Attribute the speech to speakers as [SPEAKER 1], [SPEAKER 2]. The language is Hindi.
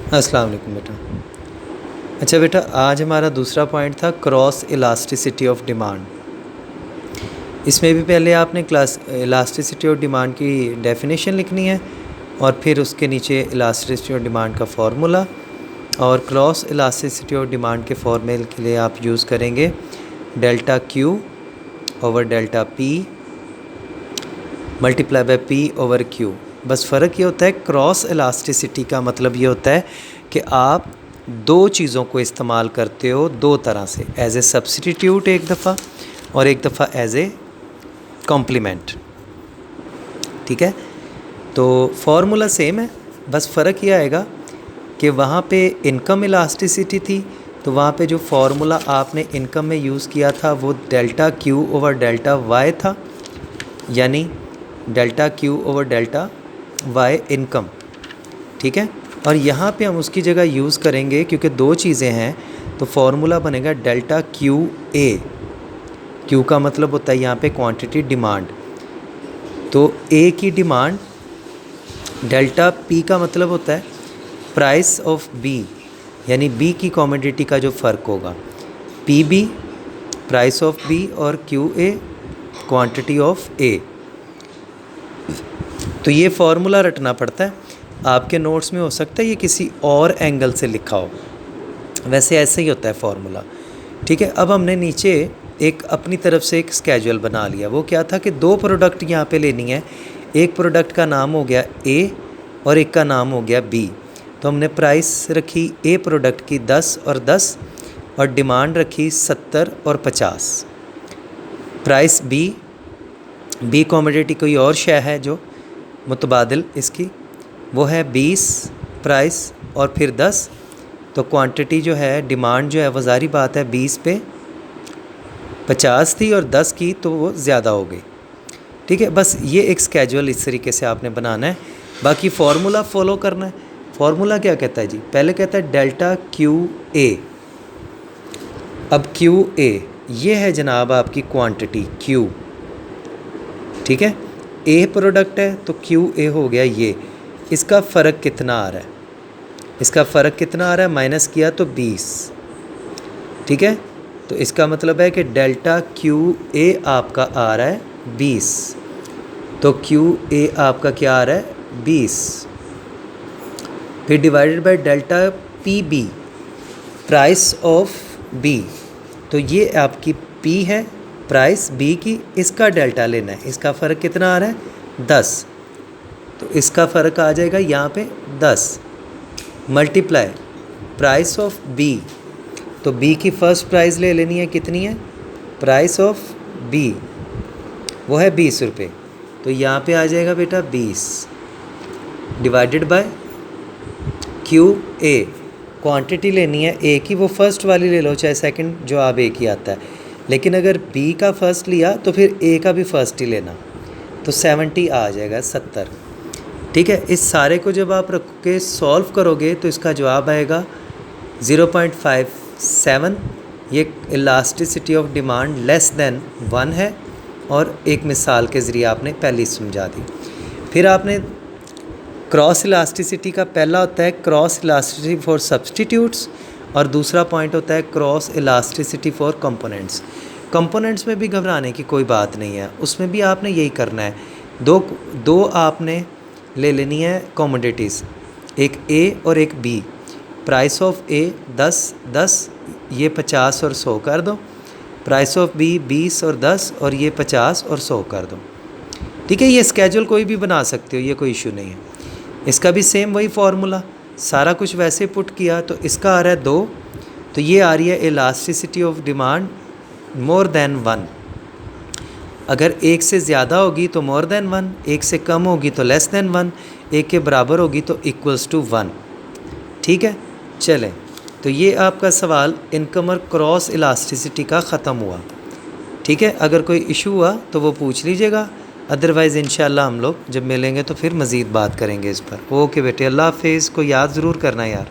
[SPEAKER 1] अस्सलाम वालेकुम बेटा। अच्छा बेटा, आज हमारा दूसरा पॉइंट था क्रॉस इलास्टिसिटी ऑफ डिमांड। इसमें भी पहले आपने क्लास इलास्टिसिटी ऑफ डिमांड की डेफिनेशन लिखनी है और फिर उसके नीचे इलास्टिसिटी ऑफ डिमांड का फार्मूला, और क्रॉस इलास्टिसिटी ऑफ डिमांड के फार्मूले के लिए आप यूज़ करेंगे delta Q over delta P multiply by P over Q. बस फ़र्क ये होता है, क्रॉस इलास्टिसिटी का मतलब ये होता है कि आप दो चीज़ों को इस्तेमाल करते हो दो तरह से, एज ए सब्स्टिट्यूट एक दफ़ा और एक दफ़ा एज ए कॉम्प्लीमेंट। ठीक है, तो फार्मूला सेम है, बस फ़र्क ये आएगा कि वहाँ पे इनकम इलास्टिसिटी थी, तो वहाँ पे जो फार्मूला आपने इनकम में यूज़ किया था वो delta Q over delta Y था, यानी delta Q over delta Y income. ठीक है, और यहाँ पे हम उसकी जगह यूज़ करेंगे, क्योंकि दो चीज़ें हैं तो फार्मूला बनेगा डेल्टा क्यू ए। क्यू का मतलब होता है यहाँ पे क्वांटिटी डिमांड, तो ए की डिमांड। डेल्टा पी का मतलब होता है प्राइस ऑफ बी, यानी बी की कमोडिटी का जो फ़र्क होगा। P B price of B और Q A quantity of A. तो ये फार्मूला रटना पड़ता है। आपके नोट्स में हो सकता है ये किसी और एंगल से लिखा हो, वैसे ऐसे ही होता है फार्मूला। ठीक है, अब हमने नीचे एक अपनी तरफ से एक स्केजुअल बना लिया। वो क्या था कि दो प्रोडक्ट यहाँ पे लेनी है, एक प्रोडक्ट का नाम हो गया ए और एक का नाम हो गया बी। तो हमने प्राइस रखी ए प्रोडक्ट की 10 और 10 और डिमांड रखी 70 और 50। प्राइस बी कमोडिटी कोई और शय है जो मुतबादिल इसकी, वो है 20 प्राइस और फिर 10। तो क्वांटिटी जो है, डिमांड जो है वो ज़ाहिर बात है 20 पे 50 थी और 10 की, तो वो ज़्यादा हो गई। ठीक है, बस ये एक स्केजुअल इस तरीके से आपने बनाना है, बाकी फार्मूला फॉलो करना है। फार्मूला क्या कहता है जी? पहले कहता है डेल्टा क्यू ए। अब क्यू ए ये है जनाब आपकी क्वांटिटी क्यू। ठीक है, ए प्रोडक्ट है तो क्यू ए हो गया ये। इसका फ़र्क कितना आ रहा है? इसका फ़र्क कितना आ रहा है? माइनस किया तो 20। ठीक है, तो इसका मतलब है कि डेल्टा क्यू ए आपका आ रहा है 20, तो क्यू ए आपका क्या आ रहा है? 20। फिर divided by delta P B price of B, तो ये आपकी पी है प्राइस बी की, इसका डेल्टा लेना है। इसका फ़र्क कितना आ रहा है? 10, तो इसका फ़र्क आ जाएगा यहाँ पे 10 मल्टीप्लाई प्राइस ऑफ बी। तो बी की फ़र्स्ट प्राइस ले लेनी है, कितनी है? प्राइस ऑफ बी वो है 20 रुपये, तो यहाँ पे आ जाएगा बेटा 20 divided by Q A. Quantity लेनी है ए की, वो फर्स्ट वाली ले लो, चाहे सेकंड जो आप ए की आता है, लेकिन अगर बी का फ़र्स्ट लिया तो फिर ए का भी फ़र्स्ट ही लेना, तो 70 आ जाएगा 70। ठीक है, इस सारे को जब आप रख के सॉल्व करोगे तो इसका जवाब आएगा 0.57। ये elasticity of demand less than 1 है, और एक मिसाल के ज़रिए आपने पहले समझा दी। फिर आपने क्रॉस इलास्टिसिटी का पहला होता है क्रॉस इलास्टिसिटी फॉर सब्सटीट्यूट्स, और दूसरा पॉइंट होता है cross elasticity for components. Components में भी घबराने की कोई बात नहीं है, उसमें भी आपने यही करना है। दो आपने ले लेनी है कमोडिटीज़, एक ए और एक बी। प्राइस ऑफ ए 10, ये 50 और 100 कर दो। प्राइस ऑफ बी 20 और 10, और ये 50 और 100 कर दो। ठीक है, ये स्केजुअल कोई भी बना सकते हो, ये कोई इशू नहीं है। इसका भी सेम वही फार्मूला, सारा कुछ वैसे पुट किया, तो इसका आ रहा है 2, तो ये आ रही है elasticity of demand more than 1। अगर एक से ज़्यादा होगी तो मोर देन 1, एक से कम होगी तो लेस देन 1, एक के बराबर होगी तो इक्वल्स टू 1। ठीक है, चलें, तो ये आपका सवाल इनकम और क्रॉस इलास्टिसिटी का ख़त्म हुआ। ठीक है, अगर कोई इशू हुआ तो वो पूछ लीजिएगा, अदरवाइज़ इंशाल्लाह हम लोग जब मिलेंगे तो फिर मज़ीद बात करेंगे इस पर। ओके बेटे, अल्लाह हाफिज़। को याद ज़रूर करना यार।